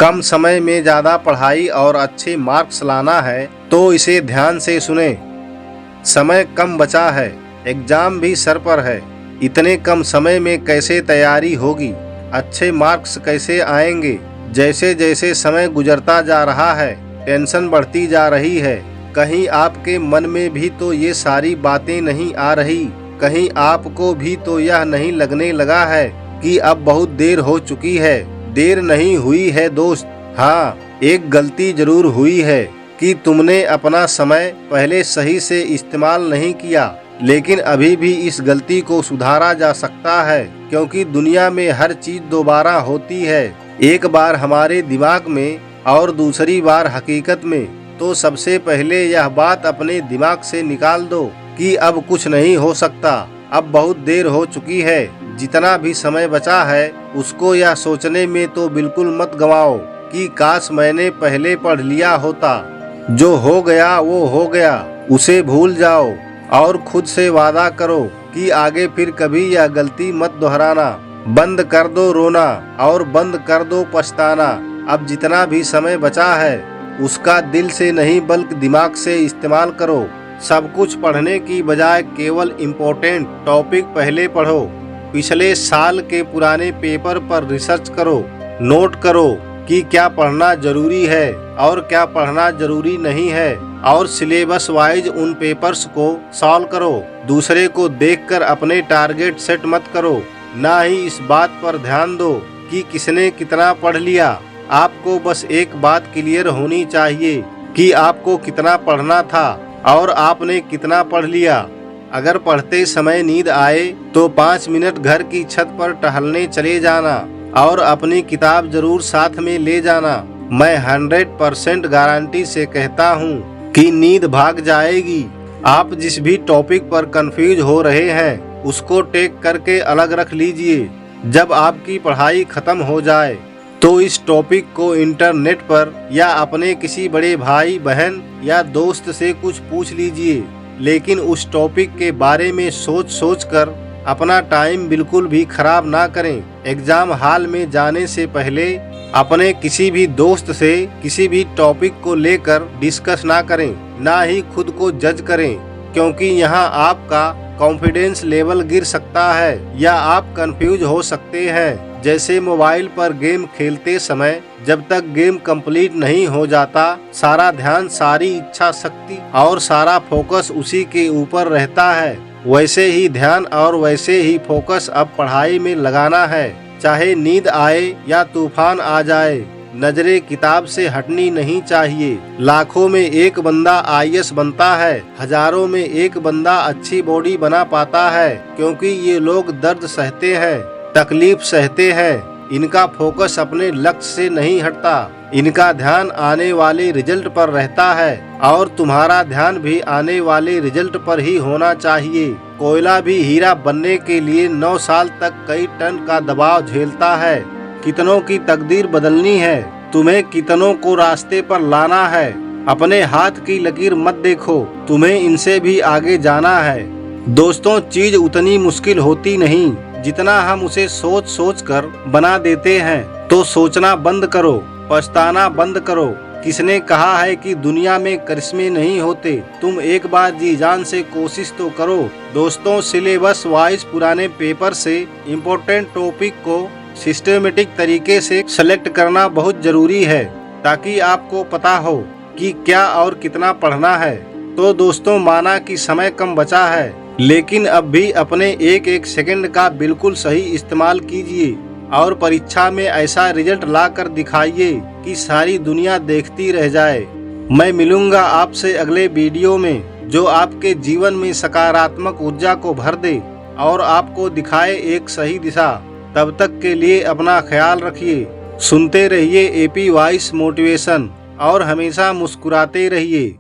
कम समय में ज़्यादा पढ़ाई और अच्छे मार्क्स लाना है तो इसे ध्यान से सुने। समय कम बचा है, एग्जाम भी सर पर है। इतने कम समय में कैसे तैयारी होगी, अच्छे मार्क्स कैसे आएंगे। जैसे जैसे समय गुजरता जा रहा है, टेंशन बढ़ती जा रही है। कहीं आपके मन में भी तो ये सारी बातें नहीं आ रही, कहीं आपको भी तो यह नहीं लगने लगा है कि अब बहुत देर हो चुकी है। देर नहीं हुई है दोस्त, हाँ एक गलती जरूर हुई है कि तुमने अपना समय पहले सही से इस्तेमाल नहीं किया। लेकिन अभी भी इस गलती को सुधारा जा सकता है, क्योंकि दुनिया में हर चीज दोबारा होती है। एक बार हमारे दिमाग में और दूसरी बार हकीकत में। तो सबसे पहले यह बात अपने दिमाग से निकाल दो कि अब कुछ नहीं हो सकता, अब बहुत देर हो चुकी है। जितना भी समय बचा है उसको यह सोचने में तो बिल्कुल मत गंवाओ कि काश मैंने पहले पढ़ लिया होता। जो हो गया वो हो गया, उसे भूल जाओ और खुद से वादा करो कि आगे फिर कभी यह गलती मत दोहराना। बंद कर दो रोना और बंद कर दो पछताना। अब जितना भी समय बचा है उसका दिल से नहीं बल्कि दिमाग से इस्तेमाल करो। सब कुछ पढ़ने की बजाय केवल इम्पोर्टेंट टॉपिक पहले पढ़ो। पिछले साल के पुराने पेपर पर रिसर्च करो, नोट करो कि क्या पढ़ना जरूरी है और क्या पढ़ना जरूरी नहीं है, और सिलेबस वाइज उन पेपर्स को सॉल्व करो। दूसरे को देखकर अपने टारगेट सेट मत करो, ना ही इस बात पर ध्यान दो कि किसने कितना पढ़ लिया। आपको बस एक बात क्लियर होनी चाहिए कि आपको कितना पढ़ना था और आपने कितना पढ़ लिया। अगर पढ़ते समय नींद आए तो 5 मिनट घर की छत पर टहलने चले जाना और अपनी किताब जरूर साथ में ले जाना। मैं 100% गारंटी से कहता हूँ कि नींद भाग जाएगी। आप जिस भी टॉपिक पर कंफ्यूज हो रहे हैं उसको टेक करके अलग रख लीजिए। जब आपकी पढ़ाई खत्म हो जाए तो इस टॉपिक को इंटरनेट पर या अपने किसी बड़े भाई बहन या दोस्त से कुछ पूछ लीजिए। लेकिन उस टॉपिक के बारे में सोच कर अपना टाइम बिल्कुल भी खराब ना करें। एग्जाम हॉल में जाने से पहले अपने किसी भी दोस्त से किसी भी टॉपिक को लेकर डिस्कस ना करें, ना ही खुद को जज करें, क्योंकि यहाँ आपका कॉन्फिडेंस लेवल गिर सकता है या आप कंफ्यूज हो सकते हैं। जैसे मोबाइल पर गेम खेलते समय जब तक गेम कंप्लीट नहीं हो जाता, सारा ध्यान, सारी इच्छा शक्ति और सारा फोकस उसी के ऊपर रहता है, वैसे ही ध्यान और वैसे ही फोकस अब पढ़ाई में लगाना है। चाहे नींद आए या तूफान आ जाए, नजरें किताब से हटनी नहीं चाहिए। लाखों में एक बंदा आईएएस बनता है, हजारों में एक बंदा अच्छी बॉडी बना पाता है, क्योंकि ये लोग दर्द सहते हैं, तकलीफ सहते हैं। इनका फोकस अपने लक्ष्य से नहीं हटता, इनका ध्यान आने वाले रिजल्ट पर रहता है, और तुम्हारा ध्यान भी आने वाले रिजल्ट पर ही होना चाहिए। कोयला भी हीरा बनने के लिए 9 साल तक कई टन का दबाव झेलता है। कितनों की तकदीर बदलनी है, तुम्हें कितनों को रास्ते पर लाना है। अपने हाथ की लकीर मत देखो, तुम्हें इनसे भी आगे जाना है। दोस्तों, चीज उतनी मुश्किल होती नहीं जितना हम उसे सोच कर बना देते हैं। तो सोचना बंद करो, पछताना बंद करो। किसने कहा है कि दुनिया में करिश्मे नहीं होते? तुम एक बार जी जान से कोशिश तो करो। दोस्तों, सिलेबस वाइज पुराने पेपर से इम्पोर्टेंट टॉपिक को सिस्टमेटिक तरीके से सेलेक्ट करना बहुत जरूरी है, ताकि आपको पता हो कि क्या और कितना पढ़ना है। तो दोस्तों, माना कि समय कम बचा है, लेकिन अब भी अपने एक एक सेकंड का बिल्कुल सही इस्तेमाल कीजिए और परीक्षा में ऐसा रिजल्ट ला कर दिखाइए कि सारी दुनिया देखती रह जाए। मैं मिलूंगा आपसे अगले वीडियो में, जो आपके जीवन में सकारात्मक ऊर्जा को भर दे और आपको दिखाए एक सही दिशा। तब तक के लिए अपना ख्याल रखिए। सुनते रहिए एपी वॉइस मोटिवेशन और हमेशा मुस्कुराते रहिए।